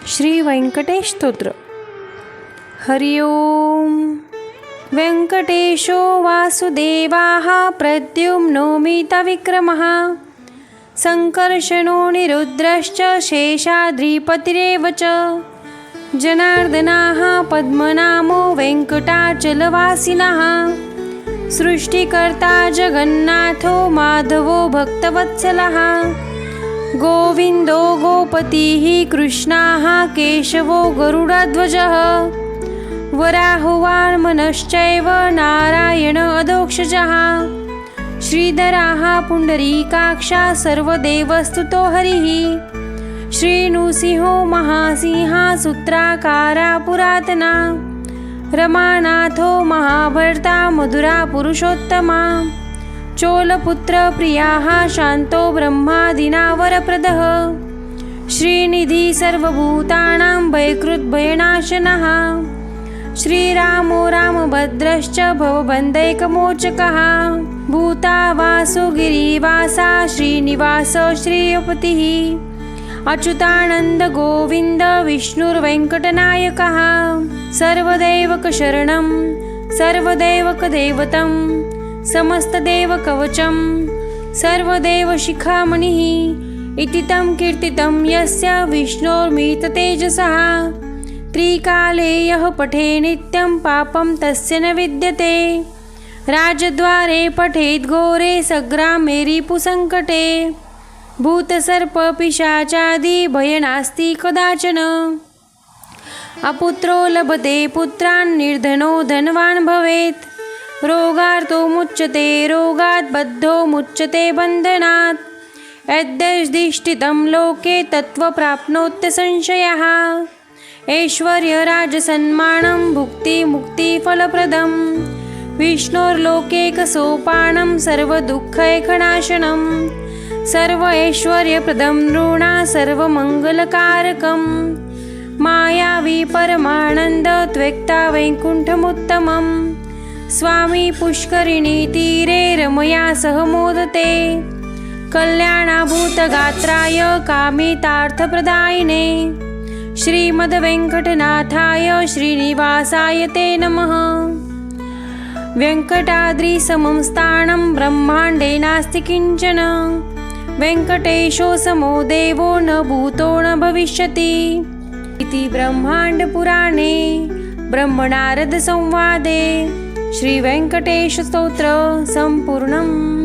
श्री व्यंकटेश स्तोत्र. हरि ओम. व्यंकटेशो वासुदेवाः प्रद्युम्नो मितविक्रमः संकर्षणो निरुद्रश्च शेषाद्रिपतिरेव च जनार्दनाः पद्मनामो वेङ्कटाचलवासिनः सृष्टिकर्ता जगन्नाथो माधवो भक्तवत्सलः गोविन्दो गोपतिः कृष्णः केशवो गरुडध्वजः वराहो वामनश्चैव नारायण अधोक्षजः श्रीधरः पुण्डरीकाक्षः सर्वदेवस्तुतो हरिः श्रीनृसिंहो महासिंहः सूत्राकारा पुरातना रमानाथो महाभर्ता मधुरा पुरुषोत्तमा चोलपुत्रप्रियाः शान्तो ब्रह्मादिनावरप्रदः श्रीनिधि सर्वभूतानां भयकृद्भयनाशनः श्रीरामो रामभद्रश्च भवबन्धैकमोचकः भूतावासो गिरिवासा श्रीनिवास श्रीयपतिः अच्युतानन्द गोविन्द विष्णुर्वेङ्कटनायकः सर्वदैवकशरणं सर्वदैवकदैवतं समस्तदेवकवचं सर्वदेवशिखामणिः इति तं कीर्तितं यस्य विष्णोर्मिततेजसः त्रिकाले यः पठे नित्यं पापं तस्य न विद्यते राजद्वारे पठेद् घोरे सग्रामे रिपुसङ्कटे भूतसर्पपिशाचादि भयनास्ति कदाचन अपुत्रो लभते पुत्रान् निर्धनो धनवान् भवेत् रोगार्तो मुच्यते रोगात् बद्धो मुच्यते बन्धनात् यद्यधिष्ठितं लोके तत्त्वप्राप्नोत्य संशयः ऐश्वर्यराजसन्मानं भुक्तिमुक्तिफलप्रदं विष्णोर्लोकैकसोपानं सर्वदुःखैकनाशनं सर्व ऐश्वर्यप्रदं नृणा सर्वमङ्गलकारकं मायावी परमानन्द त्वक्ता वैकुण्ठमुत्तमं स्वामी पुष्करिणी तीरे रमया सह मोदते कल्याणाभूतगात्राय कामितार्थप्रदायिने श्रीमद्वेङ्कटनाथाय श्रीनिवासाय ते नमः. वेङ्कटाद्रिसमं स्थानं ब्रह्माण्डे नास्ति किञ्चन वेङ्कटेशो समो देवो न भूतो न भविष्यति इति ब्रह्माण्डपुराणे ब्रह्मनारदसंवादे श्रीवेङ्कटेशस्तोत्र सम्पूर्णम्.